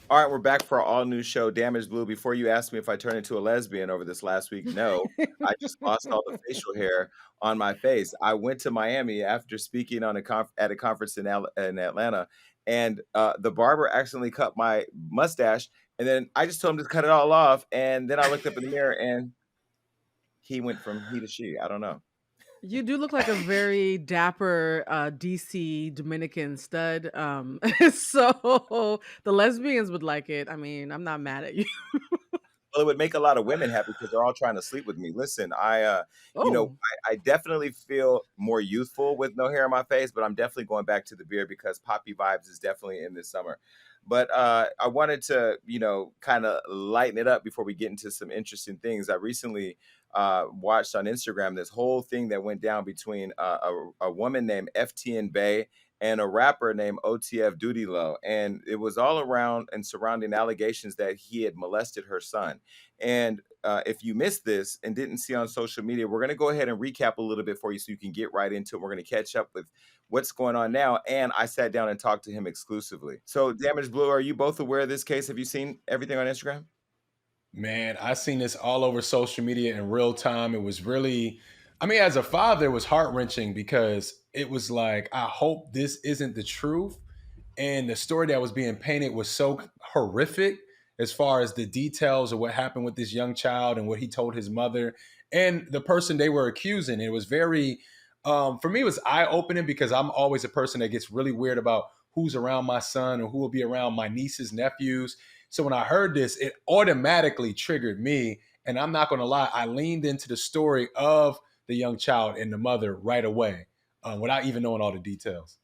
All right, we're back for our all new show, Damaged Blue. Before you asked me if I turned into a lesbian over this last week, no, I just lost all the facial hair on my face. I went to Miami after speaking on at a conference in Atlanta, and the barber accidentally cut my mustache, and then I just told him to cut it all off, and then I looked up in the mirror, and he went from he to she. I don't know. You do look like a very dapper, DC Dominican stud, so the lesbians would like it. I mean, I'm not mad at you. Well, it would make a lot of women happy because they're all trying to sleep with me. Listen, Oh, I definitely feel more youthful with no hair on my face, but I'm definitely going back to the beard because poppy vibes is definitely in this summer. But I wanted to, kind of lighten it up before we get into some interesting things. I recently watched on Instagram this whole thing that went down between a woman named FTN Bae and a rapper named OTF Doodie Low. And it was all around and surrounding allegations that he had molested her son. And if you missed this and didn't see on social media, we're going to go ahead and recap a little bit for you so you can get right into it. We're going to catch up with what's going on now. And I sat down and talked to him exclusively. So, Damaged Blue, are you both aware of this case? Have you seen everything on Instagram? Man, I seen this all over social media in real time. It was really, I mean, as a father, it was heart wrenching because it was like, I hope this isn't the truth. And the story that was being painted was so horrific as far as the details of what happened with this young child and what he told his mother and the person they were accusing. It was very, for me, it was eye opening because I'm always a person that gets really weird about who's around my son or who will be around my nieces, nephews. So when I heard this, it automatically triggered me. And I'm not going to lie, I leaned into the story of the young child and the mother right away without even knowing all the details.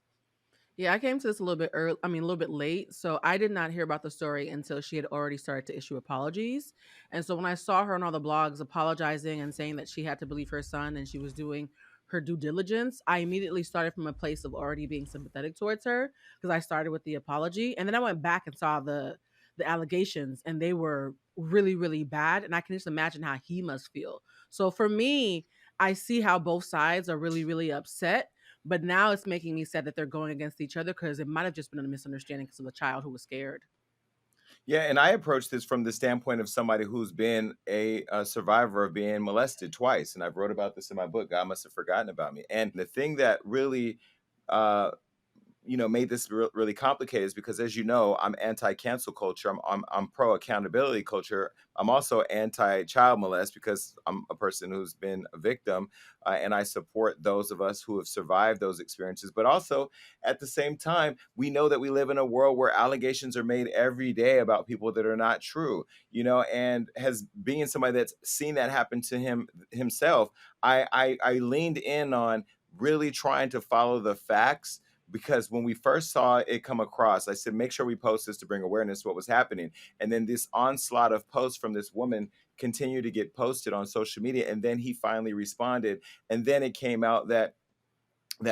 yeah, I came to this a little bit early. I mean, a little bit late. So I did not hear about the story until she had already started to issue apologies. And so when I saw her on all the blogs apologizing and saying that she had to believe her son and she was doing her due diligence, I immediately started from a place of already being sympathetic towards her because I started with the apology, and then I went back and saw the allegations, and they were really really bad. And I can just imagine how he must feel. So for me, I see how both sides are really really upset, but now it's making me sad that they're going against each other because it might have just been a misunderstanding because of the child who was scared. Yeah, and I approach this from the standpoint of somebody who's been a survivor of being molested twice, and I've wrote about this in my book. God must have forgotten about me. And the thing that really uh, made this really complicated is because, as you know, I'm anti-cancel culture. I'm pro accountability culture. I'm also anti-child molest because I'm a person who's been a victim, and I support those of us who have survived those experiences. But also, at the same time, we know that we live in a world where allegations are made every day about people that are not true. And has being somebody that's seen that happen to himself, I leaned in on really trying to follow the facts because when we first saw it come across, I said, make sure we post this to bring awareness to what was happening. And then this onslaught of posts from this woman continued to get posted on social media. And then he finally responded. And then it came out that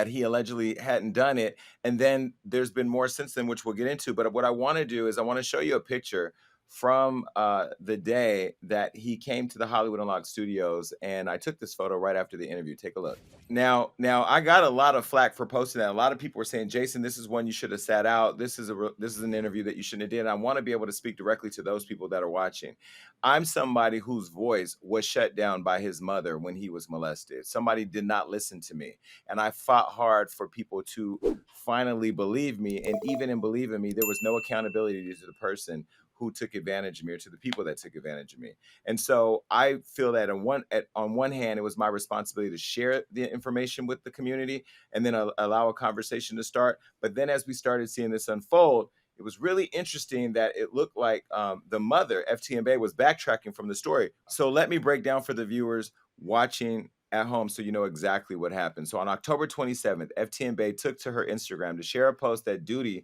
he allegedly hadn't done it. And then there's been more since then, which we'll get into. But what I want to do is I want to show you a picture from the day that he came to the Hollywood Unlocked studios. And I took this photo right after the interview. Take a look. Now, I got a lot of flack for posting that. A lot of people were saying, "Jason, this is one you should have sat out. This is an interview that you shouldn't have did." And I want to be able to speak directly to those people that are watching. I'm somebody whose voice was shut down by his mother when he was molested. Somebody did not listen to me, and I fought hard for people to finally believe me. And even in believing me, there was no accountability to the person who took advantage of me or to the people that took advantage of me. And so I feel that on one hand, it was my responsibility to share the information with the community and then allow a conversation to start. But then as we started seeing this unfold, it was really interesting that it looked like the mother, FTN Bae, was backtracking from the story. So let me break down for the viewers watching at home so you know exactly what happened. So on October 27th, FTN Bae took to her Instagram to share a post that Doodie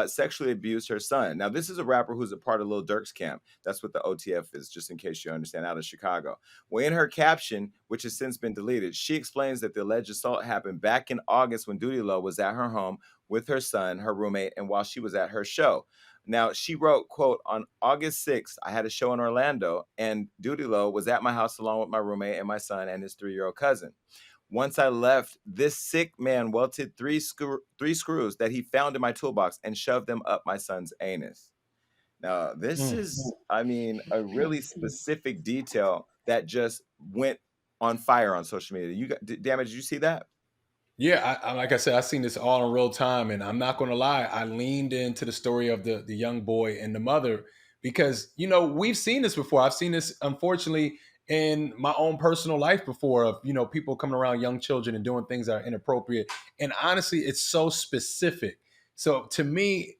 sexually abused her son. Now, this is a rapper who's a part of Lil Durk's camp. That's what the OTF is, just in case you understand, out of Chicago. Well, in her caption, which has since been deleted, she explains that the alleged assault happened back in August when Doodie Low was at her home with her son, her roommate, and while she was at her show. Now, she wrote, quote, on August 6th, I had a show in Orlando, and Doodie Low was at my house along with my roommate and my son and his 3-year-old cousin. Once I left, this sick man welted three screws that he found in my toolbox and shoved them up my son's anus. Now, this Mm. is, I mean, a really specific detail that just went on fire on social media. You got damage. Did you see that? Yeah, like I said, I seen this all in real time, and I'm not going to lie. I leaned into the story of the young boy and the mother because we've seen this before. I've seen this unfortunately in my own personal life before of people coming around young children and doing things that are inappropriate. And honestly, it's so specific. So to me,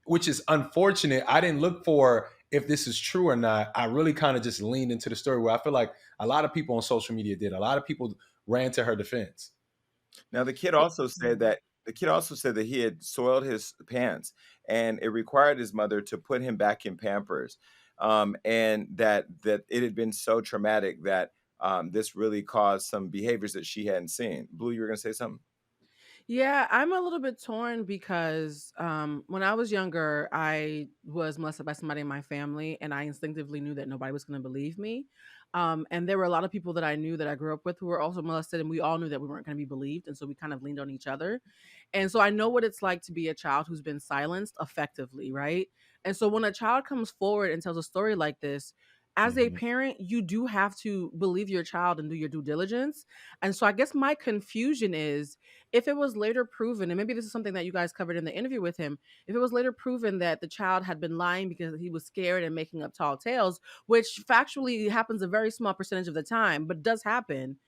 which is unfortunate, I didn't look for if this is true or not. I really kind of just leaned into the story where I feel like a lot of people on social media did. A lot of people ran to her defense. Now, the kid also said that he had soiled his pants, and it required his mother to put him back in Pampers, and that it had been so traumatic that this really caused some behaviors that she hadn't seen. Blue, you were going to say something? Yeah, I'm a little bit torn because when I was younger, I was molested by somebody in my family, and I instinctively knew that nobody was going to believe me. And there were a lot of people that I knew that I grew up with who were also molested, and we all knew that we weren't going to be believed. And so we kind of leaned on each other. And so I know what it's like to be a child who's been silenced effectively, right? And so when a child comes forward and tells a story like this, as a Mhm. parent, you do have to believe your child and do your due diligence. And so I guess my confusion is, if it was later proven, and maybe this is something that you guys covered in the interview with him, if it was later proven that the child had been lying because he was scared and making up tall tales, which factually happens a very small percentage of the time, but does happen,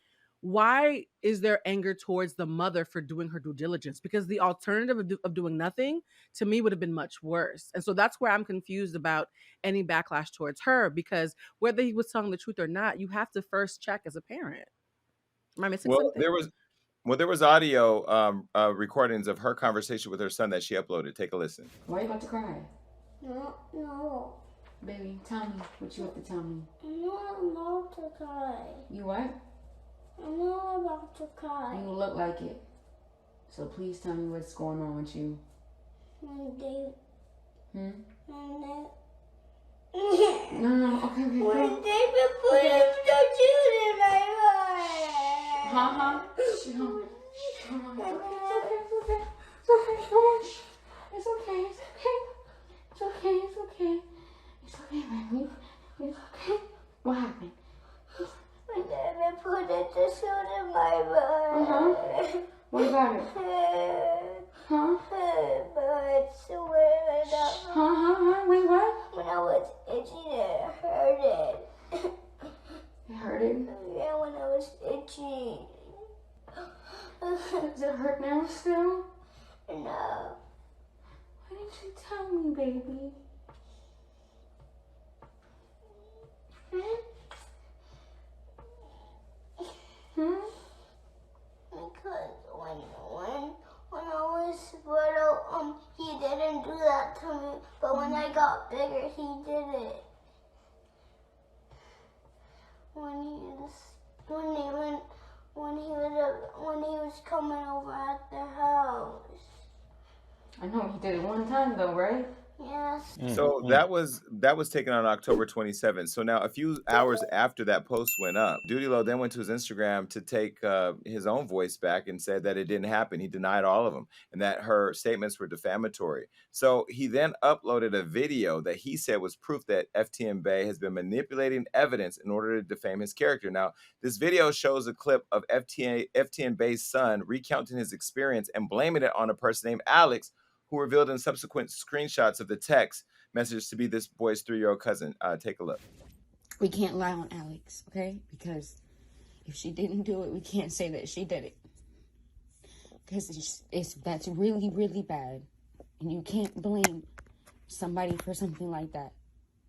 why is there anger towards the mother for doing her due diligence? Because the alternative of doing nothing to me would have been much worse. And so that's where I'm confused about any backlash towards her, because whether he was telling the truth or not, you have to first check as a parent. Am I missing Well, something? there was audio recordings of her conversation with her son that she uploaded. Take a listen. Why are you about to cry? No, no. Baby, tell me what you have to tell me. I'm not about to cry. You what? I'm not about to cry. You look like it. So please tell me what's going on with you. When they, Hmm? when they, No, okay, okay. when they put the juice in my heart. Huh? Shh, no. Come on. It's okay. It's okay. Come on. It's okay. It's okay. It's okay. It's okay, baby. It's okay. What happened? When they put the juice in my heart. What about it? Huh? But when Wait, what? I was itching, it hurted. It hurted? Yeah, when I was itching. Does it hurt now still? No. Why didn't you tell me, baby? Hmm? Because when I was little, he didn't do that to me. But when I got bigger, he did it. When he was coming over at the house. I know he did it one time though, right? Yes. So that was taken on October 27th. So now a few hours after that post went up, Doodie Low then went to his Instagram to take his own voice back and said that it didn't happen. He denied all of them and that her statements were defamatory. So he then uploaded a video that he said was proof that FTN Bae has been manipulating evidence in order to defame his character. Now, this video shows a clip of FTN Bae's son recounting his experience and blaming it on a person named Alex, who revealed in subsequent screenshots of the text message to be this boy's 3-year-old cousin. Take a look. We can't lie on Alex, okay? Because if she didn't do it, we can't say that she did it. Because that's really, really bad. And you can't blame somebody for something like that,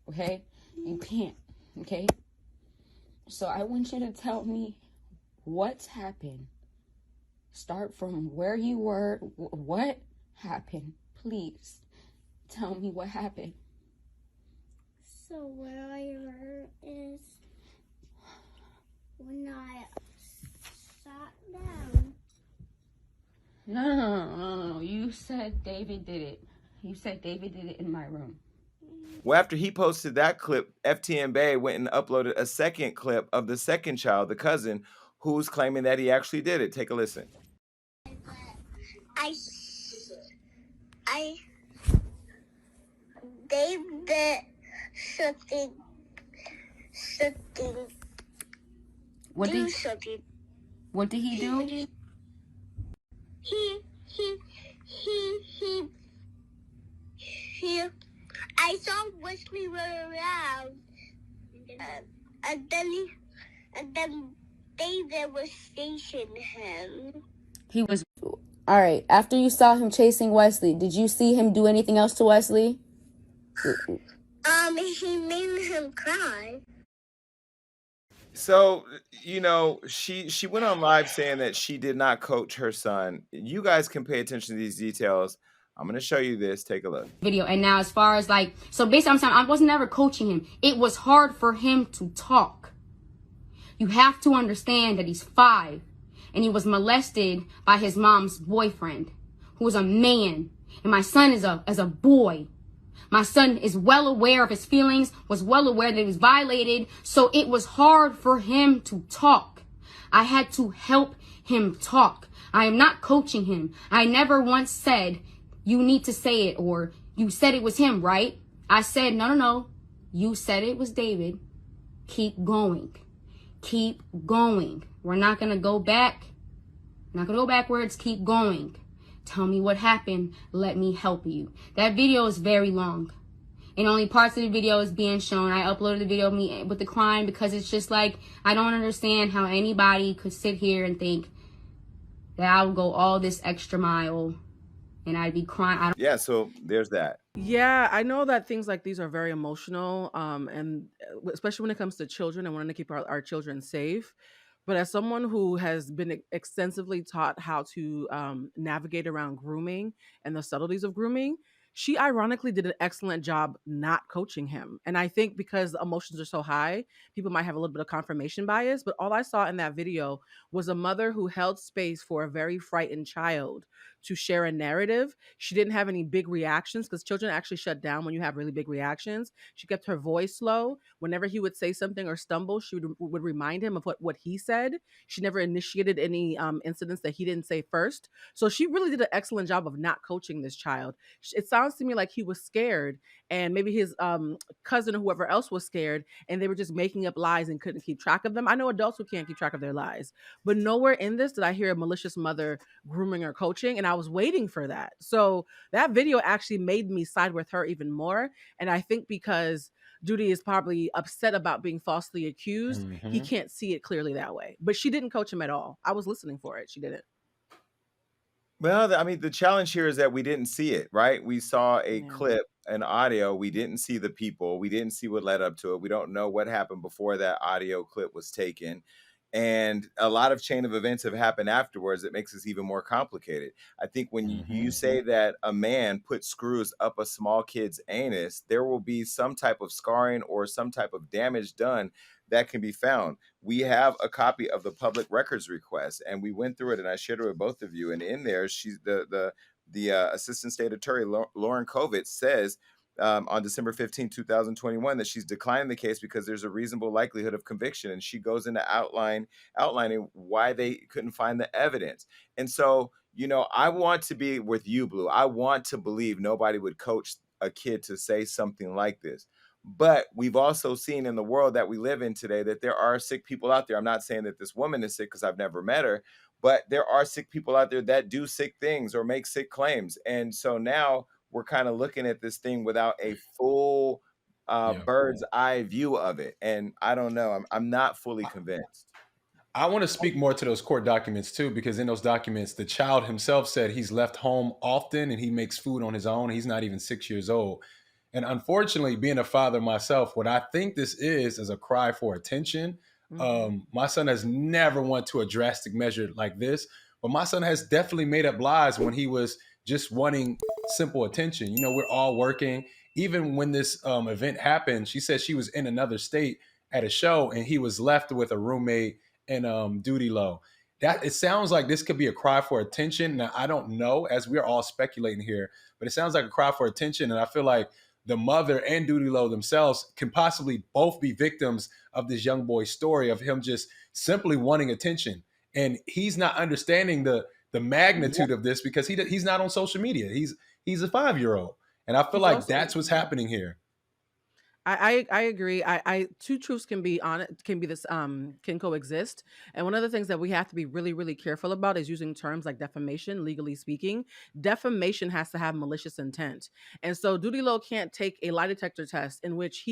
okay? You can't, okay? So I want you to tell me what's happened. Start from where you were. What happened? Please tell me what happened. So where I hurt is when I sat down. No. You said David did it. You said David did it in my room. Well, after he posted that clip, FTN Bae went and uploaded a second clip of the second child, the cousin, who's claiming that he actually did it. Take a listen. they did something. What Do did something. what did he do? He. I saw Wesley run around, and then David was chasing him. He was all right. After you saw him chasing Wesley, did you see him do anything else to Wesley? He made him cry. So, you know, she went on live saying that she did not coach her son. You guys can pay attention to these details. I'm going to show you this. Take a look. Video. And now as far as like, so basically I'm saying I was never coaching him. It was hard for him to talk. You have to understand that he's 5 and he was molested by his mom's boyfriend, who was a man. And my son is a boy. My son is well aware of his feelings, was well aware that he was violated. So it was hard for him to talk. I had to help him talk. I am not coaching him. I never once said, you need to say it, or you said it was him, right? I said, no. You said it was David. Keep going. Keep going. We're not going to go back. Not going to go backwards. Keep going. Tell me what happened. Let me help you. That video is very long. And only parts of the video is being shown. I uploaded the video of me with the crying because it's just like, I don't understand how anybody could sit here and think that I would go all this extra mile and I'd be crying. Yeah, so there's that. Yeah, I know that things like these are very emotional, and especially when it comes to children and wanting to keep our children safe. But as someone who has been extensively taught how to navigate around grooming and the subtleties of grooming, she ironically did an excellent job not coaching him. And I think because the emotions are so high, people might have a little bit of confirmation bias. But all I saw in that video was a mother who held space for a very frightened child to share a narrative. She didn't have any big reactions because children actually shut down when you have really big reactions. She kept her voice low. Whenever he would say something or stumble, she would remind him of what he said. She never initiated any incidents that he didn't say first. So she really did an excellent job of not coaching this child. It sounds to me like he was scared, and maybe his cousin or whoever else was scared, and they were just making up lies and couldn't keep track of them. I know adults who can't keep track of their lies, but nowhere in this did I hear a malicious mother grooming or coaching, and I was waiting for that. So that video actually made me side with her even more. And I think because Doodie is probably upset about being falsely accused, he can't see it clearly that way. But she didn't coach him at all. I was listening for it. She didn't. Well, I mean, the challenge here is that we didn't see it, right? We saw a Yeah. clip, an audio. We didn't see the people. We didn't see what led up to it. We don't know what happened before that audio clip was taken. And a lot of chain of events have happened afterwards. It makes this even more complicated. I think when you say that a man put screws up a small kid's anus, there will be some type of scarring or some type of damage done that can be found. We have a copy of the public records request, and we went through it, and I shared it with both of you. And in there, she's the assistant state attorney, Lauren Kovitz, says on December 15, 2021, that she's declining the case because there's a reasonable likelihood of conviction. And she goes into outlining why they couldn't find the evidence. And so, you know, I want to be with you, Blue. I want to believe nobody would coach a kid to say something like this. But we've also seen in the world that we live in today that there are sick people out there. I'm not saying that this woman is sick because I've never met her, but there are sick people out there that do sick things or make sick claims. And so now we're kind of looking at this thing without a full bird's eye view of it. And I don't know. I'm not fully convinced. I want to speak more to those court documents too, because in those documents, the child himself said he's left home often and he makes food on his own. He's not even 6 years old. And unfortunately, being a father myself, what I think this is a cry for attention. My son has never went to a drastic measure like this, but my son has definitely made up lies when he was just wanting simple attention. You know, we're all working. Even when this event happened, she said she was in another state at a show and he was left with a roommate in Doodie Low. That it sounds like this could be a cry for attention. Now, I don't know, as we're all speculating here, but it sounds like a cry for attention. And I feel like the mother and Doodie Low themselves can possibly both be victims of this young boy's story of him just simply wanting attention. And he's not understanding the magnitude of this because he's not on social media. He's a 5-year-old. And I feel He's like also that's what's happening here. I agree. I two truths can be on it, can be this can coexist. And one of the things that we have to be really really careful about is using terms like defamation. Legally speaking, defamation has to have malicious intent. And so Doodie Low can't take a lie detector test in which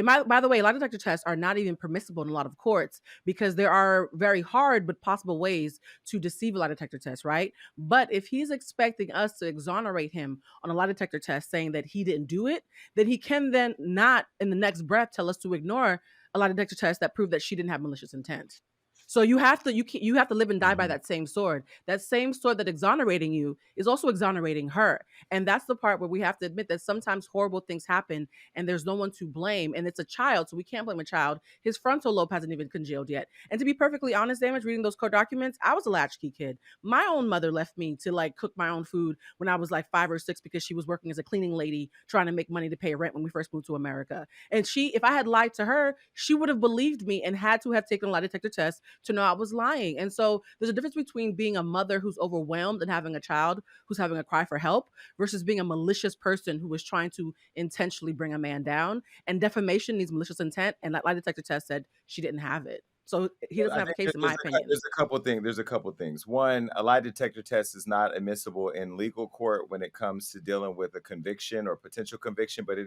by the way, lie detector tests are not even permissible in a lot of courts because there are very hard but possible ways to deceive a lie detector test, right? But if he's expecting us to exonerate him on a lie detector test saying that he didn't do it, then he can then not in the next breath tell us to ignore a lie detector tests that prove that she didn't have malicious intent. So you have to live and die by Mhm. that same sword. That same sword that exonerating you is also exonerating her. And that's the part where we have to admit that sometimes horrible things happen and there's no one to blame. And it's a child, so we can't blame a child. His frontal lobe hasn't even congealed yet. And to be perfectly honest, Damage, reading those court documents, I was a latchkey kid. My own mother left me to like cook my own food when I was like 5 or 6 because she was working as a cleaning lady trying to make money to pay rent when we first moved to America. And if I had lied to her, she would have believed me and had to have taken a lie detector test to know I was lying. And so there's a difference between being a mother who's overwhelmed and having a child who's having a cry for help versus being a malicious person who is trying to intentionally bring a man down. And defamation needs malicious intent. And that lie detector test said she didn't have it. So he doesn't I have a think case, in my opinion. there's a couple things. There's a couple things. One, a lie detector test is not admissible in legal court when it comes to dealing with a conviction or potential conviction, but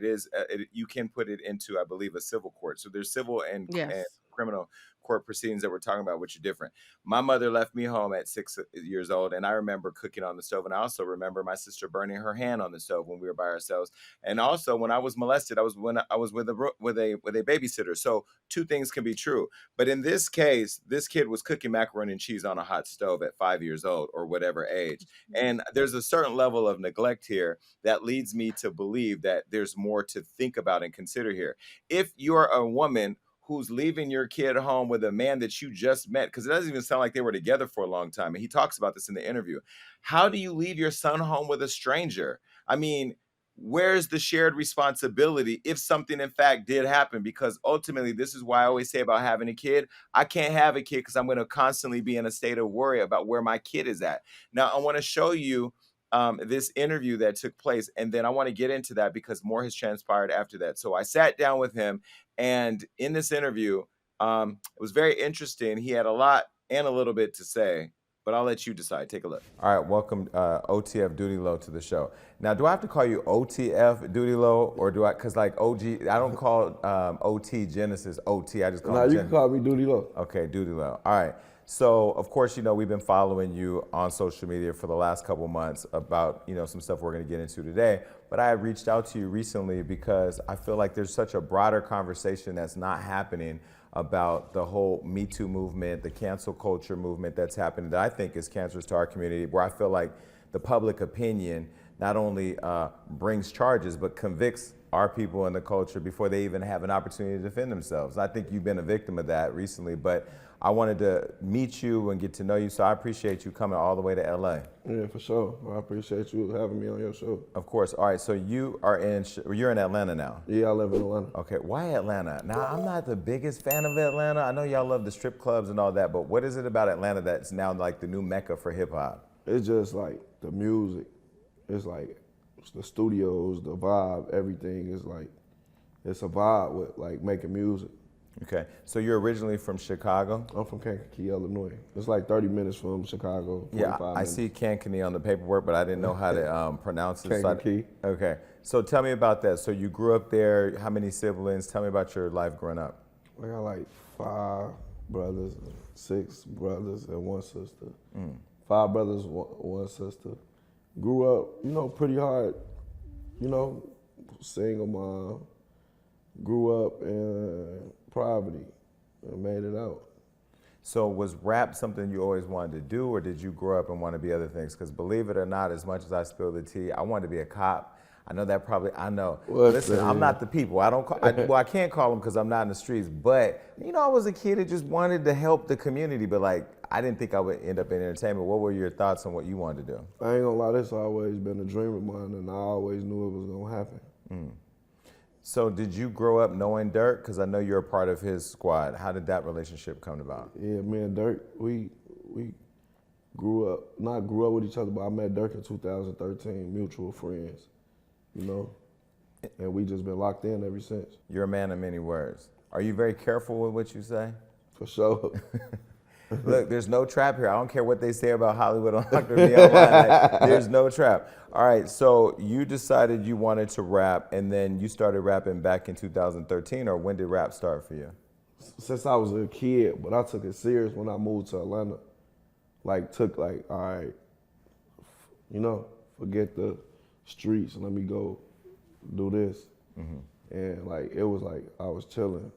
you can put it into, I believe, a civil court. So there's civil and Yes. criminal court proceedings that we're talking about, which are different. My mother left me home at 6 years old, and I remember cooking on the stove, and I also remember my sister burning her hand on the stove when we were by ourselves. And also, when I was molested, I was with a babysitter. So two things can be true. But in this case, this kid was cooking macaroni and cheese on a hot stove at 5 years old or whatever age. And there's a certain level of neglect here that leads me to believe that there's more to think about and consider here. If you're a woman who's leaving your kid home with a man that you just met, because it doesn't even sound like they were together for a long time. And he talks about this in the interview. How do you leave your son home with a stranger? I mean, where's the shared responsibility if something in fact did happen? Because ultimately, this is why I always say about having a kid, I can't have a kid because I'm going to constantly be in a state of worry about where my kid is at. Now, I want to show you this interview that took place, and then I want to get into that because more has transpired after that. So I sat down with him, and in this interview, it was very interesting. He had a lot and a little bit to say, but I'll let you decide. Take a look. All right, welcome OTF Doodie Low to the show. Now, do I have to call you OTF Doodie Low, or do I, because like OG, I don't call OT Genesis OT, I just call No, him you can call me Doodie Low. Okay, Doodie Low. All right. So, of course, we've been following you on social media for the last couple months about, some stuff we're going to get into today. But I reached out to you recently because I feel like there's such a broader conversation that's not happening about the whole Me Too movement, the cancel culture movement that's happening that I think is cancerous to our community, where I feel like the public opinion not only brings charges, but convicts our people in the culture before they even have an opportunity to defend themselves. I think you've been a victim of that recently, but I wanted to meet you and get to know you, so I appreciate you coming all the way to LA. Yeah, for sure. I appreciate you having me on your show. Of course. All right, so you're in Atlanta now. Yeah, I live in Atlanta. Okay, why Atlanta? Now, I'm not the biggest fan of Atlanta. I know y'all love the strip clubs and all that, but what is it about Atlanta that's now like the new mecca for hip hop? It's just like the music. It's like the studios, the vibe, everything is like, it's a vibe with like making music. Okay, so you're originally from Chicago? I'm from Kankakee, Illinois. It's like 30 minutes from Chicago. Yeah, I see Kankakee on the paperwork, but I didn't know how to pronounce it. Kankakee. Okay, so tell me about that. So you grew up there. How many siblings? Tell me about your life growing up. I got like 5 brothers, 6 brothers, and 1 sister. 5 brothers, 1 sister. Grew up, pretty hard, single mom. Grew up in poverty and made it out. So was rap something you always wanted to do, or did you grow up and want to be other things? Because believe it or not, as much as I spill the tea, I wanted to be a cop. I know. Listen, I'm not the people. I can't call them because I'm not in the streets. But, I was a kid that just wanted to help the community. But, I didn't think I would end up in entertainment. What were your thoughts on what you wanted to do? I ain't gonna lie, this always been a dream of mine, and I always knew it was gonna happen. So did you grow up knowing Dirk? Because I know you're a part of his squad. How did that relationship come about? Yeah, me and Dirk, we not grew up with each other, but I met Dirk in 2013, mutual friends. you know, and we just been locked in ever since. You're a man of many words. Are you very careful with what you say? For sure. Look, there's no trap here. I don't care what they say about Hollywood Unlocked or me online. Like, there's no trap. All right, so you decided you wanted to rap, and then you started rapping back in 2013, or when did rap start for you? Since I was a kid, but I took it serious when I moved to Atlanta. All right, you know, forget the streets and let me go do this. And like, it was like, I was chilling.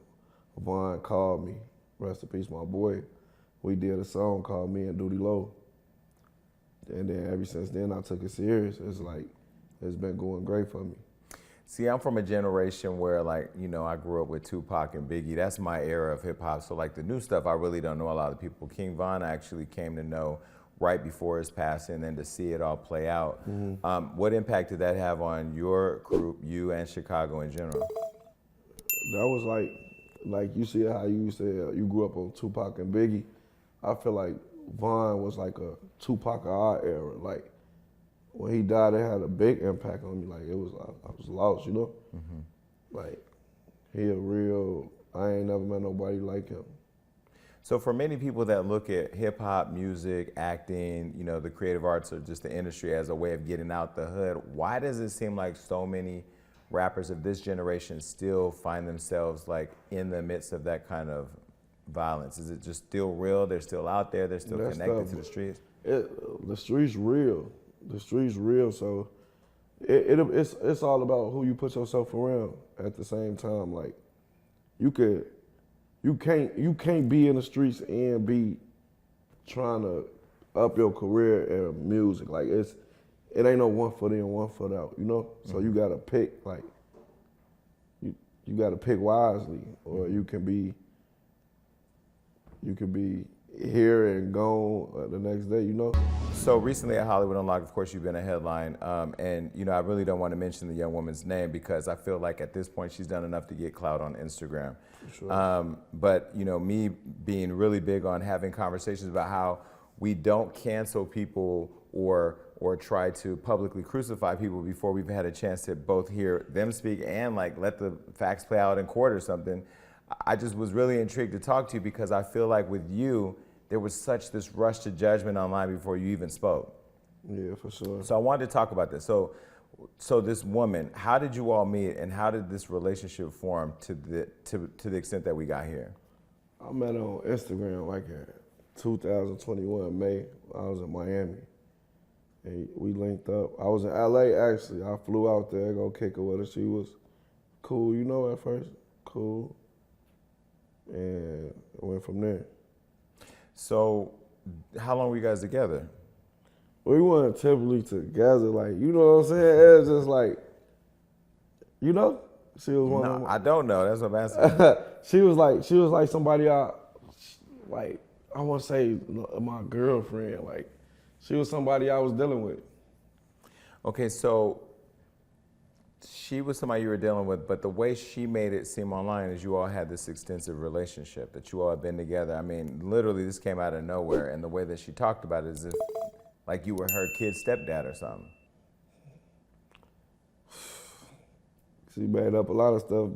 Vaughn called me, rest in peace, my boy. We did a song called Me and Doodie Low. And then ever since then, I took it serious. It's like, it's been going great for me. See, I'm from a generation where, like, you know, I grew up with Tupac and Biggie. That's my era of hip hop. So like the new stuff, I really don't know a lot of people. King Von I actually came to know right before his passing, and to see it all play out. What impact did that have on your group, you and Chicago in general? That was like you see how you said you grew up on Tupac and Biggie. I feel like Von was like a Tupac of our era. Like when he died, it had a big impact on me. Like I was lost, you know? Like he a real, I ain't never met nobody like him. So for many people that look at hip hop, music, acting, you know, the creative arts or just the industry as a way of getting out the hood, why does it seem like so many rappers of this generation still find themselves like in the midst of that kind of violence? Is it just still real? They're still out there, they're still connected to the streets? The streets real. The streets real, so it's all about who you put yourself around at the same time. Like you can't be in the streets and be trying to up your career in music. Like it ain't no 1 foot in, 1 foot out, you know? So you gotta pick, like, you gotta pick wisely, or you can be here and gone the next day, you know? So recently at Hollywood Unlocked, of course, you've been a headline, and you know, I really don't want to mention the young woman's name because I feel like at this point she's done enough to get clout on Instagram. Sure. But you know, me being really big on having conversations about how we don't cancel people or try to publicly crucify people before we've had a chance to both hear them speak and like let the facts play out in court or something. I just was really intrigued to talk to you because I feel like with you, there was such this rush to judgment online before you even spoke. Yeah, for sure. So I wanted to talk about this. So this woman, how did you all meet, and how did this relationship form to the extent that we got here? I met her on Instagram like in 2021 May. I was in Miami, and we linked up. I was in LA actually. I flew out there, go kick her with her. She was cool, you know, at first, cool, and I went from there. So how long were you guys together? We weren't typically together, like, you know what I'm saying? It was just like, you know, she was one of my, I don't know. That's what I'm asking. she was like somebody I want to say my girlfriend. Like, she was somebody I was dealing with. Okay, so she was somebody you were dealing with, but the way she made it seem online is you all had this extensive relationship, that you all had been together. I mean, literally this came out of nowhere, and the way that she talked about it is if like you were her kid's stepdad or something. She made up a lot of stuff.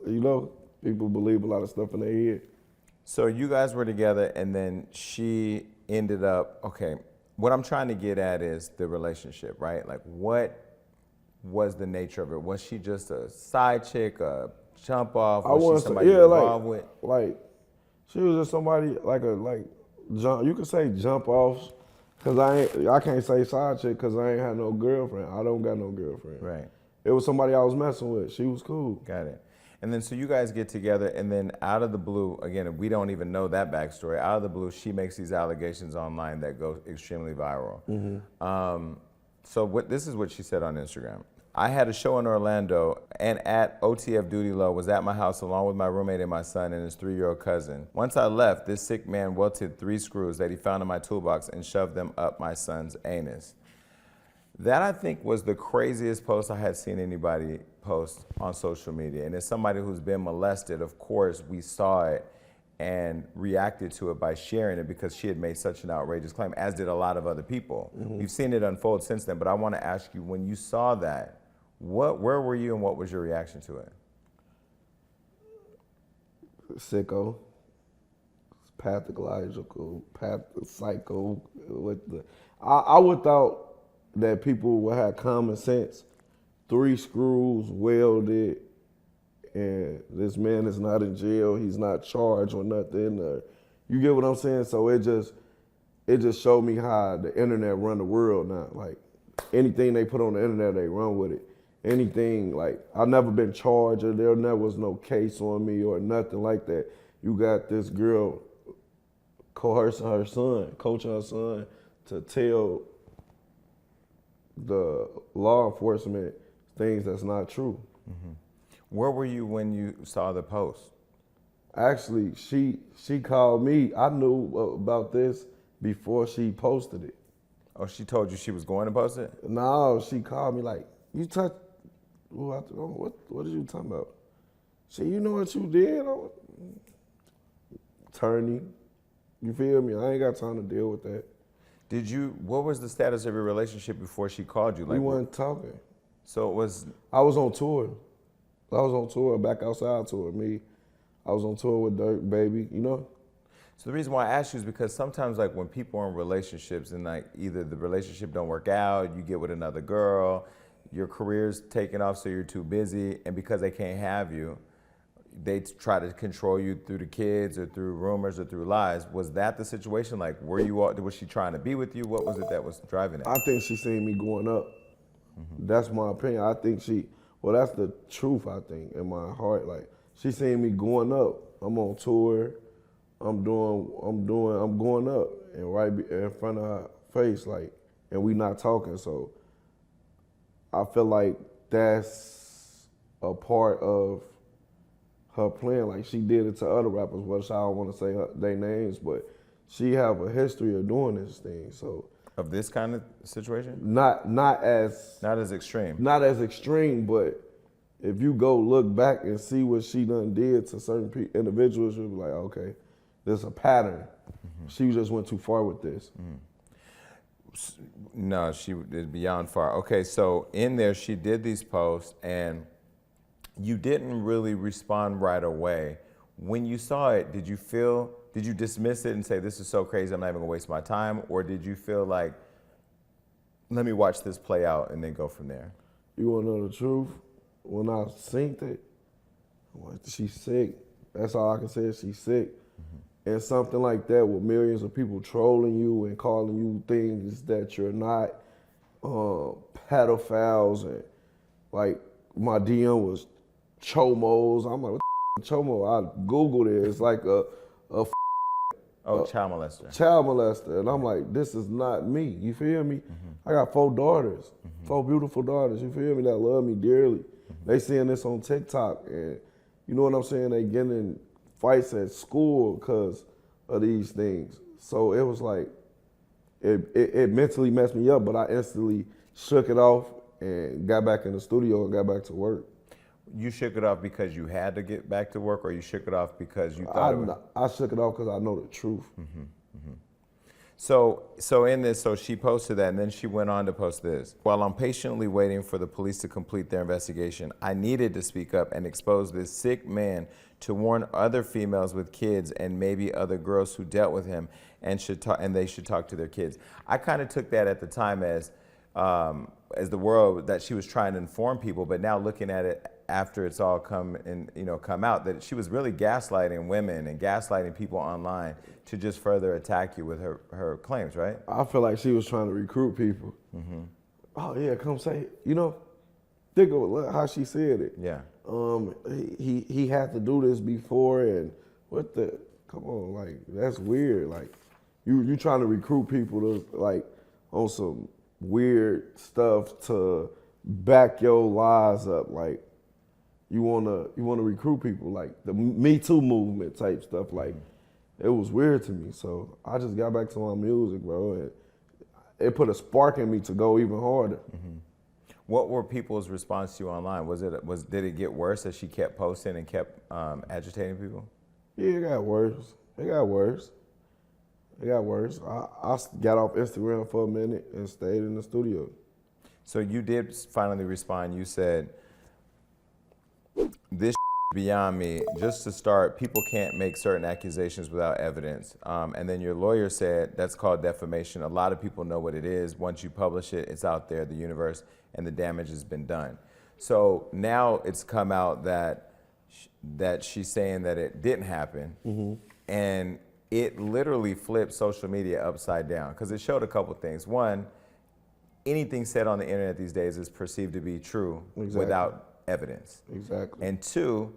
You know, people believe a lot of stuff in their head. So you guys were together, and then she ended up, okay, what I'm trying to get at is the relationship, right? Like, what was the nature of it? Was she just a side chick, a jump off? Was she somebody you were involved with? Like, she was just somebody, you could say jump off, because I can't say side chick because I ain't had no girlfriend. I don't got no girlfriend. Right. It was somebody I was messing with. She was cool. Got it. And then so you guys get together, and then out of the blue, again, we don't even know that backstory. Out of the blue, she makes these allegations online that go extremely viral. So this is what she said on Instagram. I had a show in Orlando, and at OTF Doodie Lo was at my house along with my roommate and my son and his 3-year-old cousin. Once I left, this sick man welted 3 screws that he found in my toolbox and shoved them up my son's anus. That, I think, was the craziest post I had seen anybody post on social media. And as somebody who's been molested, of course, we saw it and reacted to it by sharing it because she had made such an outrageous claim, as did a lot of other people. We've seen it unfold since then, but I want to ask you, when you saw that, Where were you and what was your reaction to it? Sicko, pathological, psycho. I would thought that people would have common sense. 3 screws welded, and this man is not in jail. He's not charged or nothing. You get what I'm saying? So it just showed me how the internet run the world now. Like anything they put on the internet, they run with it. Anything, like, I've never been charged or there never was no case on me or nothing like that. You got this girl coercing her son, coaching her son to tell the law enforcement things that's not true. Mm-hmm. Where were you when you saw the post? Actually, she called me. I knew about this before she posted it. Oh, she told you she was going to post it? No, she called me like, you touched, what are you talking about? She, you know what you did? Attorney, you feel me? I ain't got time to deal with that. What was the status of your relationship before she called you? We weren't talking. So it was... I was on tour. I was on tour, back outside tour. I was on tour with Dirk, baby, you know? So the reason why I ask you is because sometimes, like, when people are in relationships and, like, either the relationship don't work out, you get with another girl, your career's taking off so you're too busy, and because they can't have you, they try to control you through the kids or through rumors or through lies. Was that the situation? Like, was she trying to be with you? What was it that was driving it? I think she seen me going up. Mm-hmm. That's my opinion. I think that's the truth, I think, in my heart. Like, she seen me going up. I'm on tour. I'm going up, and right in front of her face, like, and we not talking. So I feel like that's a part of her plan. Like, she did it to other rappers, which I don't want to say their names, but she have a history of doing this thing. So of this kind of situation? Not as extreme. Not as extreme, but if you go look back and see what she done did to certain individuals, you'll be like, okay, there's a pattern. Mm-hmm. She just went too far with this. Mm-hmm. No, she is beyond far. Okay, so in there, she did these posts, and you didn't really respond right away. When you saw it, did you dismiss it and say, this is so crazy, I'm not even gonna waste my time? Or did you feel like, let me watch this play out and then go from there? You wanna know the truth? When I synced it, she's sick. That's all I can say is she's sick. Mm-hmm. And something like that with millions of people trolling you and calling you things that you're not, pedophiles, and like my DM was chomos. I'm like, what the chomo? I Googled it. It's like a child molester. Child molester. And I'm like, this is not me. You feel me? Mm-hmm. I got 4 daughters, mm-hmm. 4 beautiful daughters, you feel me, that love me dearly. Mm-hmm. They seeing this on TikTok, and you know what I'm saying? They getting in fights at school because of these things. So it was like, it mentally messed me up, but I instantly shook it off and got back in the studio and got back to work. You shook it off because you had to get back to work, or you shook it off because you thought I shook it off because I know the truth. Mm-hmm. Mm-hmm. So in this, so she posted that, and then she went on to post this. While I'm patiently waiting for the police to complete their investigation, I needed to speak up and expose this sick man to warn other females with kids and maybe other girls who dealt with him and they should talk to their kids. I kind of took that at the time as the world, that she was trying to inform people, but now looking at it after it's all come out, that she was really gaslighting women and gaslighting people online to just further attack you with her claims, right? I feel like she was trying to recruit people. Mm-hmm. Oh yeah, come say it. Think of how she said it. Yeah. He had to do this before, and come on, like, that's weird. Like, you trying to recruit people to, like, on some weird stuff to back your lies up. Like, you wanna recruit people, like the Me Too movement type stuff. Like, it was weird to me. So I just got back to my music, bro, and it put a spark in me to go even harder. Mm-hmm. What were people's response to you online? Did it get worse as she kept posting and kept agitating people? Yeah, it got worse. I got off Instagram for a minute and stayed in the studio. So you did finally respond. You said, this beyond me. Just to start, people can't make certain accusations without evidence. And then your lawyer said that's called defamation. A lot of people know what it is. Once you publish it, it's out there, the universe, and the damage has been done. So now it's come out that she's saying that it didn't happen. And it literally flipped social media upside down because it showed a couple things. One, anything said on the internet these days is perceived to be true without evidence. Exactly. And two,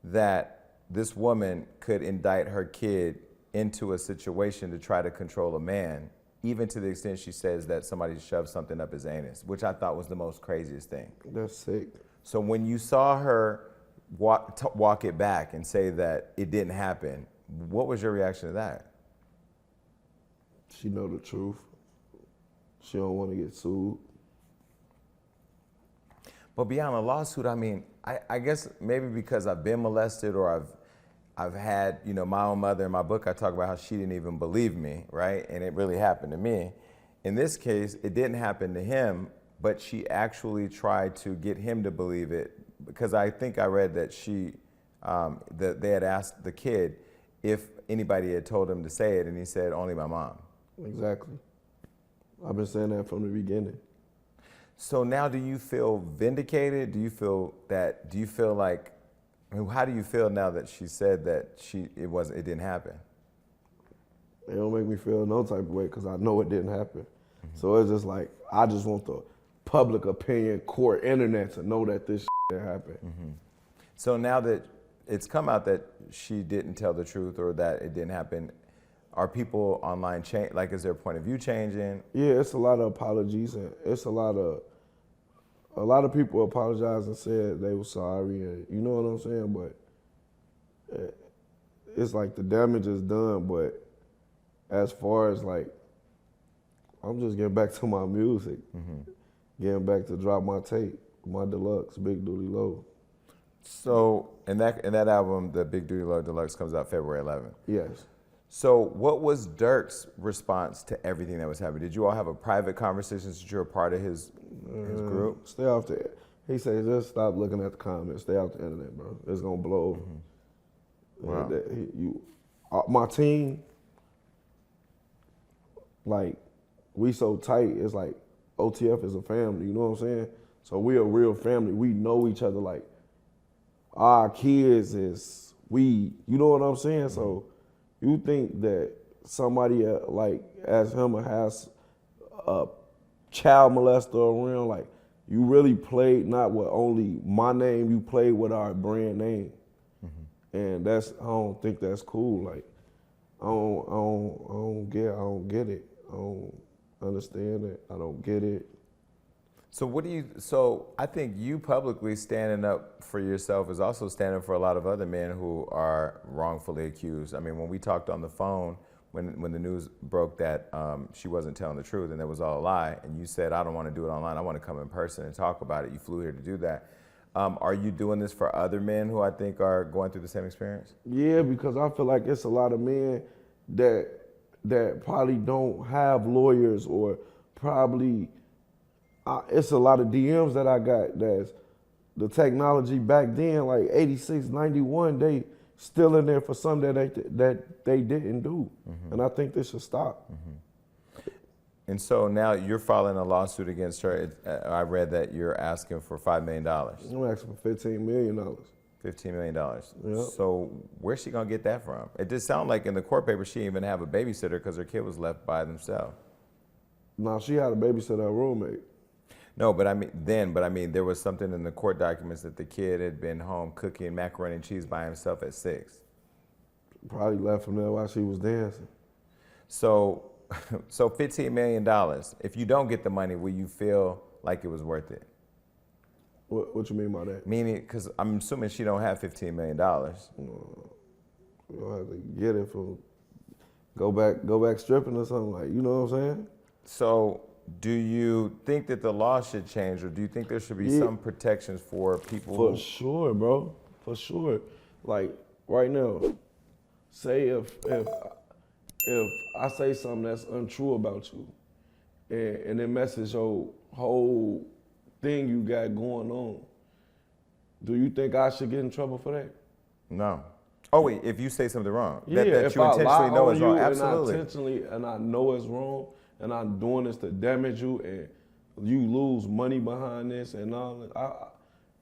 that this woman could indict her kid into a situation to try to control a man, even to the extent she says that somebody shoved something up his anus, which I thought was the most craziest thing. That's sick. So when you saw her walk it back and say that it didn't happen, what was your reaction to that? She know the truth. She don't want to get sued. But beyond a lawsuit, I mean, I guess maybe because I've been molested or I've had, you know, my own mother. In my book, I talk about how she didn't even believe me, right? And it really happened to me. In this case, it didn't happen to him, but she actually tried to get him to believe it because I think I read that that they had asked the kid if anybody had told him to say it, and he said, only my mom. Exactly. I've been saying that from the beginning. So now do you feel vindicated? Do you feel like, I mean, how do you feel now that she said that it didn't happen? It don't make me feel no type of way because I know it didn't happen. So it's just like, I just want the public opinion, court, internet to know that this didn't happen. So now that it's come out that she didn't tell the truth or that it didn't happen, are people online like, is their point of view changing? Yeah, it's a lot of apologies and it's a lot of people apologized and said they were sorry and you know what I'm saying, but it's like the damage is done, but as far as like, I'm just getting back to my music, getting back to drop my tape, my deluxe, Big Doodie Low. So, and that album, the Big Doodie Low Deluxe, comes out February 11th. Yes. So what was Dirk's response to everything that was happening? Did you all have a private conversation since you're a part of his group? Stay off the, he said, just stop looking at the comments. Stay off the internet, bro. It's gonna blow over. Wow. My team, like, we so tight, it's like OTF is a family, you know what I'm saying? So we a real family. We know each other, like, our kids is you know what I'm saying? So you think that somebody like as him has a child molester around, like you really played not with only my name, you played with our brand name. And I don't think that's cool. Like I don't get it. I don't understand it. I don't get it. So I think you publicly standing up for yourself is also standing for a lot of other men who are wrongfully accused. I mean, when we talked on the phone, when the news broke that she wasn't telling the truth and it was all a lie, and you said, I don't want to do it online, I want to come in person and talk about it. You flew here to do that. Are you doing this for other men who I think are going through the same experience? Yeah, because I feel like it's a lot of men that probably don't have lawyers or probably it's a lot of DMs that I got that's the technology back then, like 86, 91, they still in there for something that they didn't do. And I think this should stop. And so now you're filing a lawsuit against her. I read that you're asking for $5 million. I'm asking for $15 million. $15 million. Yep. So where's she gonna get that from? It just sounded like in the court papers she didn't even have a babysitter because her kid was left by themselves. No, she had a babysitter, her roommate. No, but I mean, there was something in the court documents that the kid had been home cooking macaroni and cheese by himself at 6. Probably left from there while she was dancing. So $15 million. If you don't get the money, will you feel like it was worth it? What you mean by that? Meaning, because I'm assuming she don't have $15 million. You'll have to get it for go back stripping or something, like, you know what I'm saying? So do you think that the law should change, or do you think there should be some protections for people? For sure, bro. For sure. Like right now, say if I say something that's untrue about you, and it messes your whole thing you got going on. Do you think I should get in trouble for that? No. Oh wait, if you say something wrong, Yeah, that if you I lie intentionally know on is you wrong, and I absolutely. intentionally and I know it's wrong and I'm doing this to damage you and you lose money behind this and all that,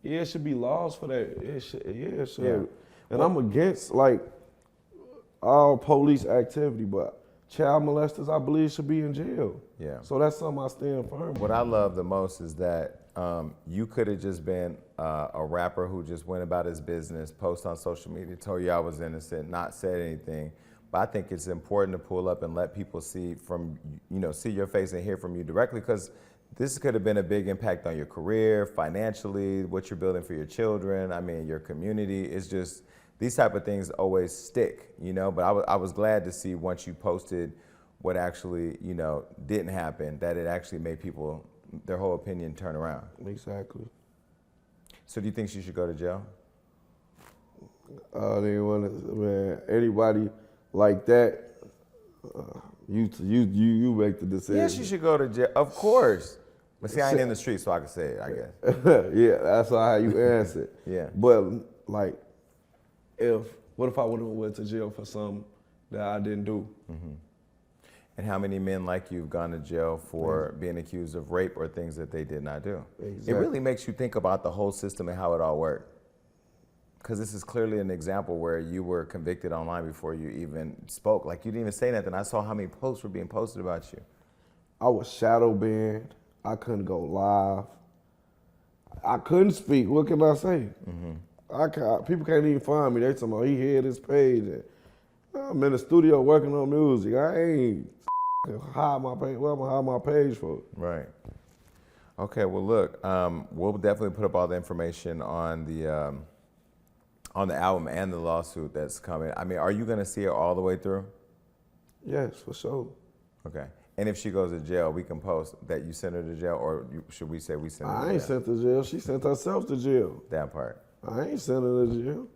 yeah, it should be laws for that. It should. Yeah. And I'm against like all police activity, but child molesters, I believe, should be in jail. Yeah. So that's something I stand firm What on. I love the most is that you could have just been a rapper who just went about his business, post on social media, told you I was innocent, not said anything. But I think it's important to pull up and let people see see your face and hear from you directly, because this could have been a big impact on your career, financially, what you're building for your children. I mean, your community. It's just these type of things always stick, But I was glad to see once you posted what actually, didn't happen, that it actually made people, their whole opinion turn around. Exactly. So do you think she should go to jail? Man, anybody like that, you make the decision. Yeah, she should go to jail, of course. But see, I ain't in the street, so I can say it, I guess. Yeah, that's how you answer it. Yeah. But like, what if I would have went to jail for something that I didn't do? Mm-hmm. And how many men like you have gone to jail for being accused of rape or things that they did not do? Exactly. It really makes you think about the whole system and how it all worked. Because this is clearly an example where you were convicted online before you even spoke. Like, you didn't even say nothing. I saw how many posts were being posted about you. I was shadow banned. I couldn't go live. I couldn't speak. What can I say? Mm-hmm. People can't even find me. They talking about he hid his page. And I'm in the studio working on music. I ain't hide my page. What am I hide my page for? Right. Okay. Well, look, we'll definitely put up all the information on the album and the lawsuit that's coming. I mean, are you going to see it all the way through? Yes, for sure. Okay. And if she goes to jail, we can post that you sent her to jail, or should we say we sent her to jail? I ain't sent her to jail. She sent herself to jail. That part. I ain't sent her to jail.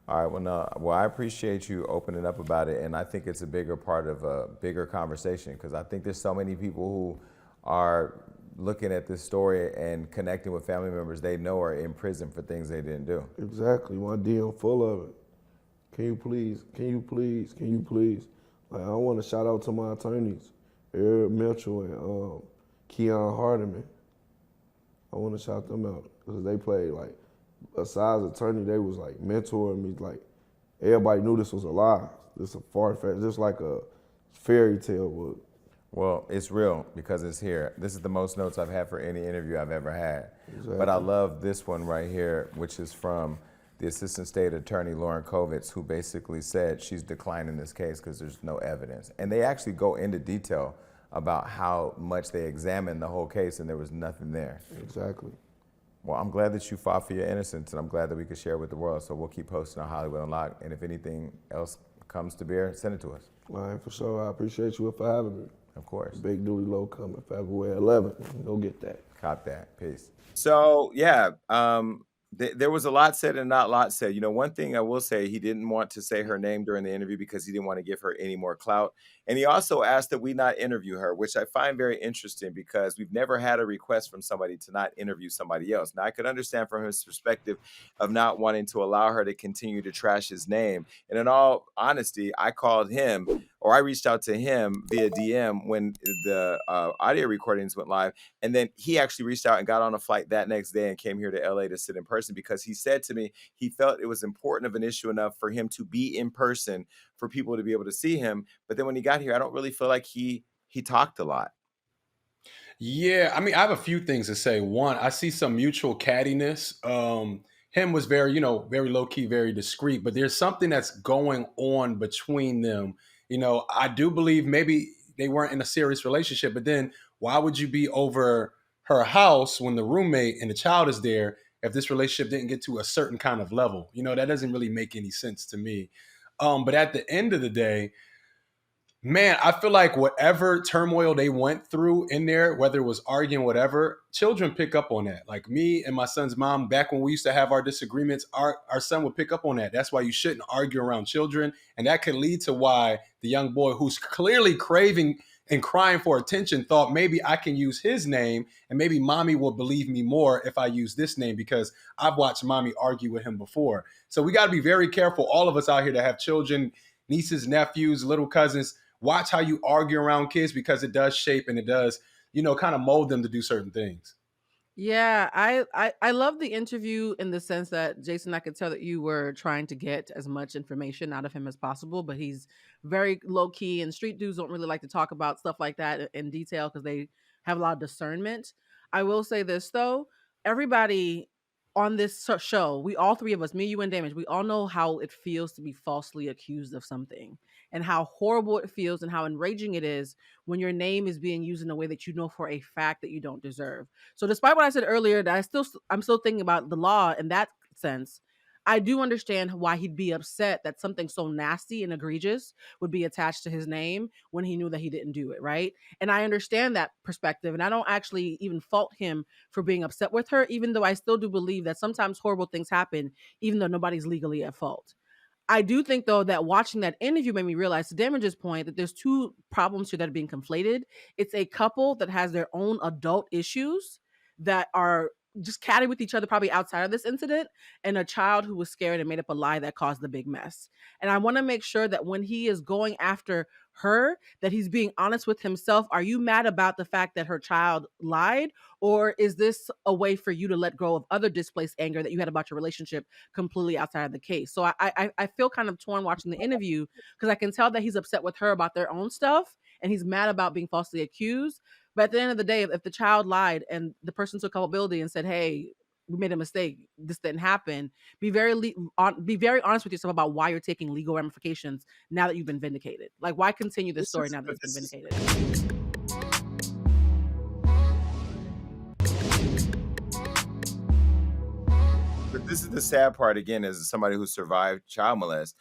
All right. Well, no. Well, I appreciate you opening up about it, and I think it's a bigger part of a bigger conversation, because I think there's so many people who are looking at this story and connecting with family members they know are in prison for things they didn't do. Exactly. My DM full of it. Can you please? Can you please? Can you please? Like, I want to shout out to my attorneys, Eric Mitchell and Keon Hardiman. I want to shout them out because they played, like, besides attorney, they was like mentoring me. Like, everybody knew this was a lie. This is a far-fetched, just like a fairy tale would. Well, it's real because it's here. This is the most notes I've had for any interview I've ever had. Exactly. But I love this one right here, which is from the Assistant State Attorney, Lauren Kovitz, who basically said she's declining this case because there's no evidence. And they actually go into detail about how much they examined the whole case and there was nothing there. Exactly. Well, I'm glad that you fought for your innocence, and I'm glad that we could share it with the world. So we'll keep posting on Hollywood Unlocked. And if anything else comes to bear, send it to us. All right, for sure. I appreciate you for having me. Of course. Big Doodie Low coming February 11th. Go get that. Cop that. Peace. So, yeah, there was a lot said and not a lot said. One thing I will say, he didn't want to say her name during the interview because he didn't want to give her any more clout. And he also asked that we not interview her, which I find very interesting because we've never had a request from somebody to not interview somebody else. Now, I could understand from his perspective of not wanting to allow her to continue to trash his name. And in all honesty, I called him, or I reached out to him via DM when the audio recordings went live. And then he actually reached out and got on a flight that next day and came here to LA to sit in person because he said to me he felt it was important of an issue enough for him to be in person for people to be able to see him. But then when he got here, I don't really feel like he talked a lot. Yeah, I mean, I have a few things to say. One, I see some mutual cattiness. Him was very, very low key, very discreet, but there's something that's going on between them. I do believe maybe they weren't in a serious relationship, but then why would you be over her house when the roommate and the child is there if this relationship didn't get to a certain kind of level? That doesn't really make any sense to me. But at the end of the day, man, I feel like whatever turmoil they went through in there, whether it was arguing, whatever, children pick up on that. Like me and my son's mom, back when we used to have our disagreements, our son would pick up on that. That's why you shouldn't argue around children. And that could lead to why the young boy who's clearly craving and crying for attention, thought maybe I can use his name and maybe mommy will believe me more if I use this name because I've watched mommy argue with him before. So we got to be very careful, all of us out here that have children, nieces, nephews, little cousins. Watch how you argue around kids because it does shape and it does, kind of mold them to do certain things. Yeah, I love the interview in the sense that, Jason, I could tell that you were trying to get as much information out of him as possible, but he's very low key, and street dudes don't really like to talk about stuff like that in detail because they have a lot of discernment. I will say this though, everybody on this show, we all three of us, me, you, and Damage, we all know how it feels to be falsely accused of something and how horrible it feels and how enraging it is when your name is being used in a way that you know for a fact that you don't deserve. So despite what I said earlier, that I'm still thinking about the law in that sense. I do understand why he'd be upset that something so nasty and egregious would be attached to his name when he knew that he didn't do it, right? And I understand that perspective, and I don't actually even fault him for being upset with her, even though I still do believe that sometimes horrible things happen, even though nobody's legally at fault. I do think though that watching that interview made me realize, to Damage's point, that there's two problems here that are being conflated. It's a couple that has their own adult issues that are just catty with each other probably outside of this incident, and a child who was scared and made up a lie that caused the big mess. And I want to make sure that when he is going after her, that he's being honest with himself. Are you mad about the fact that her child lied, or is this a way for you to let go of other displaced anger that you had about your relationship completely outside of the case? So I feel kind of torn watching the interview because I can tell that he's upset with her about their own stuff and he's mad about being falsely accused. But at the end of the day, if the child lied and the person took culpability and said, "Hey, we made a mistake. This didn't happen," be very honest with yourself about why you're taking legal ramifications now that you've been vindicated. Like, why continue this story now that it's been vindicated? But this is the sad part again, as somebody who survived child molest.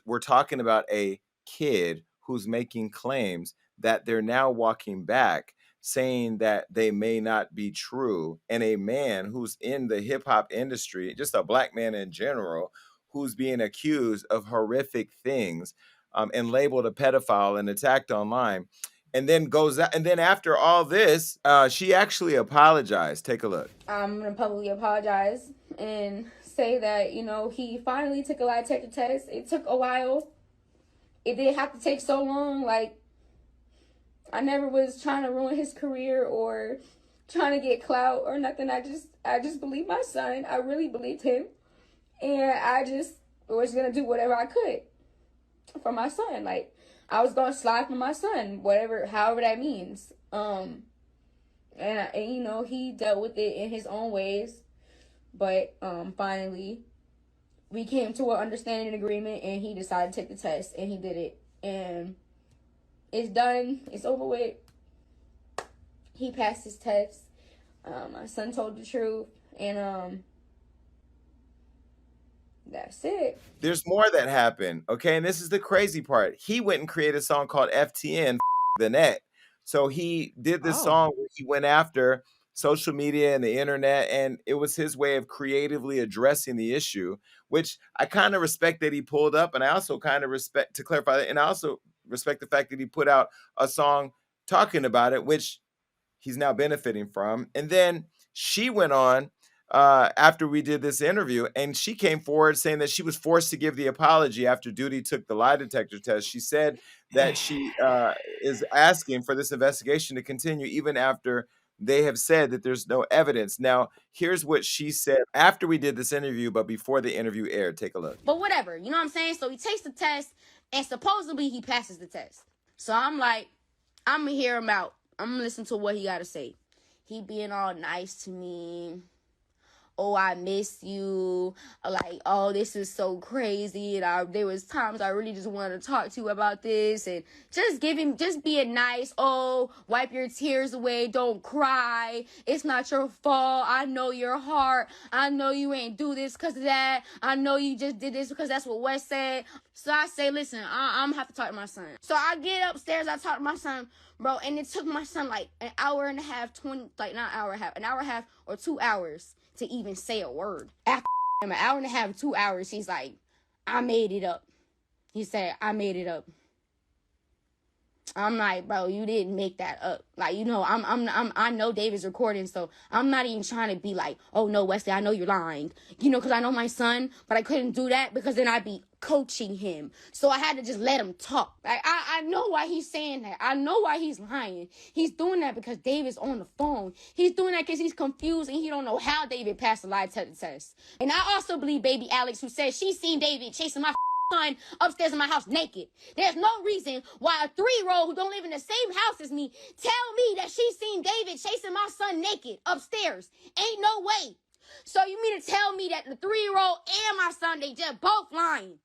We're talking about a kid who's making claims that they're now walking back saying that they may not be true, and a man who's in the hip hop industry, just a black man in general, who's being accused of horrific things, and labeled a pedophile and attacked online. And then goes out, and then after all this, she actually apologized. Take a look. I'm gonna publicly apologize and say that, he finally took a lie detector test. It took a while. It didn't have to take so long. Like, I never was trying to ruin his career or trying to get clout or nothing. I just believed my son. I really believed him. And I just was gonna do whatever I could for my son. Like, I was gonna slide for my son, however that means. And he dealt with it in his own ways. But finally, we came to an understanding and agreement, and he decided to take the test, and he did it. And it's done. It's over with. He passed his test. My son told the truth, and that's it. There's more that happened, okay? And this is the crazy part. He went and created a song called FTN the Net. So he did this song where he went after social media and the internet, and it was his way of creatively addressing the issue, which I kind of respect that he pulled up, and I also kind of respect, to clarify that, and I also respect the fact that he put out a song talking about it, which he's now benefiting from. And then she went on after we did this interview, and she came forward saying that she was forced to give the apology after Doodie took the lie detector test. She said that she is asking for this investigation to continue even after they have said that there's no evidence. Now, here's what she said after we did this interview, but before the interview aired. Take a look. But whatever, you know what I'm saying? So he takes the test, and supposedly he passes the test. So I'm like, I'm going to hear him out. I'm going to listen to what he got to say. He being all nice to me. Oh, I miss you. Like, oh, this is so crazy. And there was times I really just wanted to talk to you about this. And just being nice. Oh, wipe your tears away. Don't cry. It's not your fault. I know your heart. I know you ain't do this because of that. I know you just did this because that's what Wes said. So I say, listen, I'm going to have to talk to my son. So I get upstairs. I talk to my son, bro. And it took my son like an hour and a half, an hour and a half or 2 hours to even say a word. After an hour and a half, 2 hours, he's like, I made it up. He said, I made it up. I'm like, bro, you didn't make that up. Like, you know, I know David's recording, so I'm not even trying to be like, oh no, Wesley, I know you're lying. You know, because I know my son, but I couldn't do that because then I'd be coaching him. So I had to just let him talk. Like, I know why he's saying that. I know why he's lying. He's doing that because David's on the phone. He's doing that because he's confused and he don't know how David passed the lie test. And I also believe baby Alex, who says she seen David chasing my son upstairs in my house naked. There's no reason why a 3-year-old who don't live in the same house as me tell me that she seen David chasing my son naked upstairs. Ain't no way. So you mean to tell me that the 3-year-old and my son, they just both lying?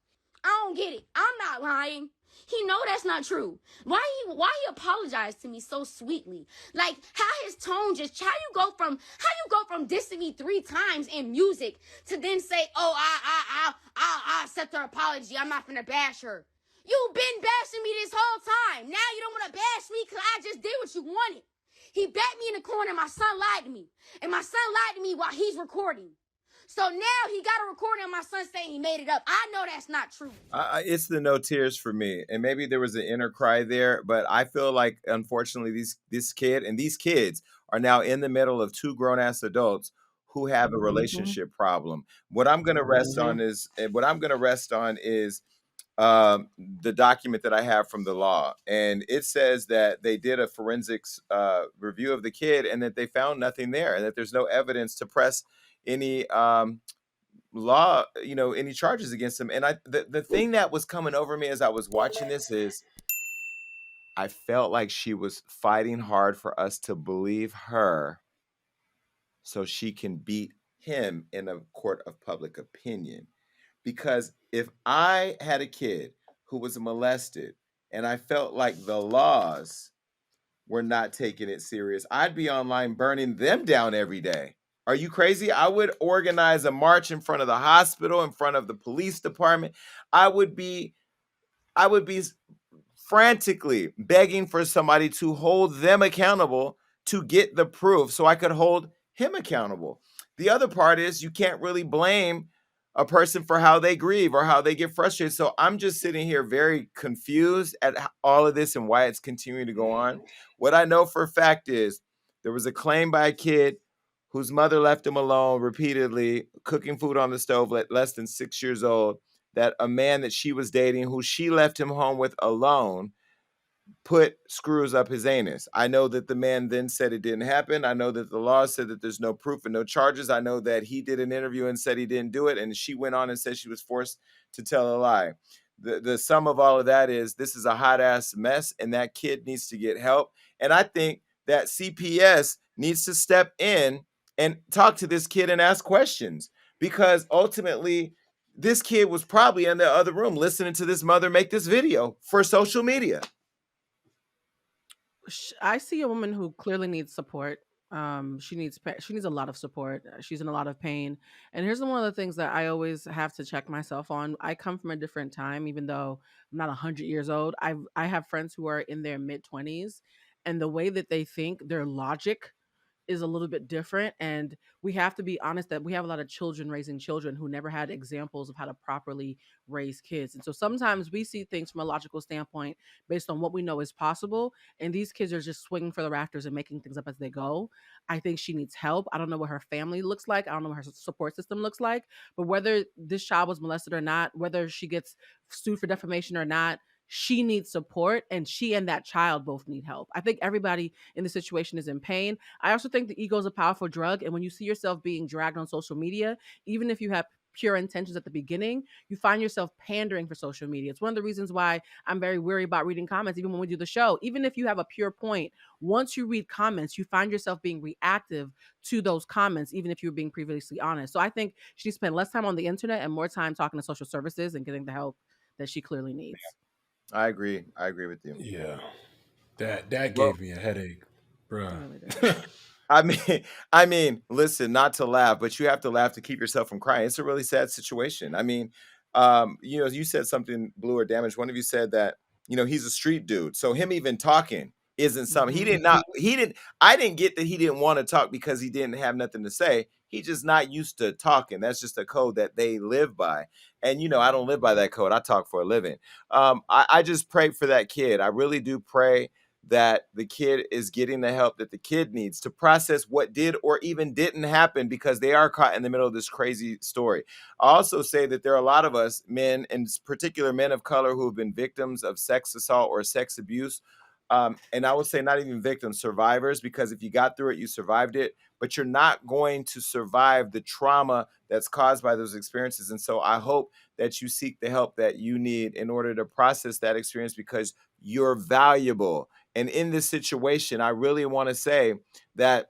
I don't get it. I'm not lying. He know that's not true. Why he apologized to me so sweetly? Like, how his tone just, how you go from dissing me 3 times in music to then say, oh, I accept her apology. I'm not finna bash her. You been bashing me this whole time. Now you don't want to bash me because I just did what you wanted. He backed me in the corner and my son lied to me. And my son lied to me while he's recording. So now he got a recording of my son saying he made it up. I know that's not true. It's the no tears for me, and maybe there was an inner cry there, but I feel like unfortunately this kid and these kids are now in the middle of 2 grown ass adults who have a relationship problem. What I'm going to rest on is the document that I have from the law, and it says that they did a forensics review of the kid, and that they found nothing there, and that there's no evidence to press any law, any charges against him. And the thing that was coming over me as I was watching this is I felt like she was fighting hard for us to believe her so she can beat him in a court of public opinion. Because if I had a kid who was molested and I felt like the laws were not taking it serious, I'd be online burning them down every day. Are you crazy? I would organize a march in front of the hospital, in front of the police department. I would be frantically begging for somebody to hold them accountable to get the proof so I could hold him accountable. The other part is you can't really blame a person for how they grieve or how they get frustrated. So I'm just sitting here very confused at all of this and why it's continuing to go on. What I know for a fact is there was a claim by a kid whose mother left him alone repeatedly, cooking food on the stove at less than 6 years old, that a man that she was dating, who she left him home with alone, put screws up his anus. I know that the man then said it didn't happen. I know that the law said that there's no proof and no charges. I know that he did an interview and said he didn't do it, and she went on and said she was forced to tell a lie. The sum of all of that is this is a hot ass mess, and that kid needs to get help. And I think that CPS needs to step in and talk to this kid and ask questions, because ultimately this kid was probably in the other room listening to this mother make this video for social media. I see a woman who clearly needs support. She needs a lot of support. She's in a lot of pain. And here's one of the things that I always have to check myself on. I come from a different time, even though I'm not 100 years old. I have friends who are in their mid 20s, and the way that they think, their logic is a little bit different. And we have to be honest that we have a lot of children raising children who never had examples of how to properly raise kids. And so sometimes we see things from a logical standpoint based on what we know is possible, and these kids are just swinging for the rafters and making things up as they go. I think she needs help. I don't know what her family looks like. I don't know what her support system looks like. But whether this child was molested or not, whether she gets sued for defamation or not, she needs support, and she and that child both need help. I think everybody in the situation is in pain. I also think the ego is a powerful drug, and when you see yourself being dragged on social media, even if you have pure intentions at the beginning, you find yourself pandering for social media. It's one of the reasons why I'm very weary about reading comments, even when we do the show. Even if you have a pure point, once you read comments, you find yourself being reactive to those comments, even if you were being previously honest. So I think she spend less time on the internet and more time talking to social services and getting the help that she clearly needs. I agree with you. Yeah. That Well, gave me a headache, bruh. I mean, listen, not to laugh, but you have to laugh to keep yourself from crying. It's a really sad situation. I mean, you said something, Blue or Damage. One of you said that, he's a street dude. So him even talking isn't something he did not he didn't I didn't get that he didn't want to talk because he didn't have nothing to say. He just not used to talking. That's just a code that they live by. And I don't live by that code. I talk for a living. I just pray for that kid. I really do pray that the kid is getting the help that the kid needs to process what did or even didn't happen, because they are caught in the middle of this crazy story. I also say that there are a lot of us men, in particular men of color, who have been victims of sex assault or sex abuse. And I would say not even victims, survivors, because if you got through it, you survived it, but you're not going to survive the trauma that's caused by those experiences. And so I hope that you seek the help that you need in order to process that experience, because you're valuable. And in this situation, I really want to say that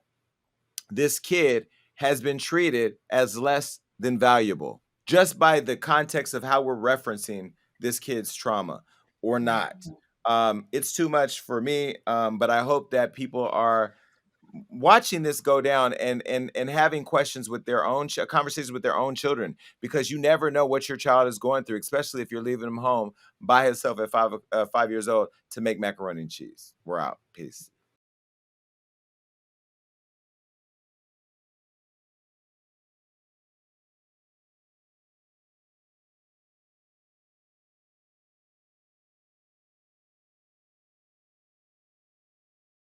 this kid has been treated as less than valuable just by the context of how we're referencing this kid's trauma or not. It's too much for me, but I hope that people are watching this go down and having questions with their own conversations with their own children, because you never know what your child is going through, especially if you're leaving him home by himself at 5 years old to make macaroni and cheese. We're out. Peace.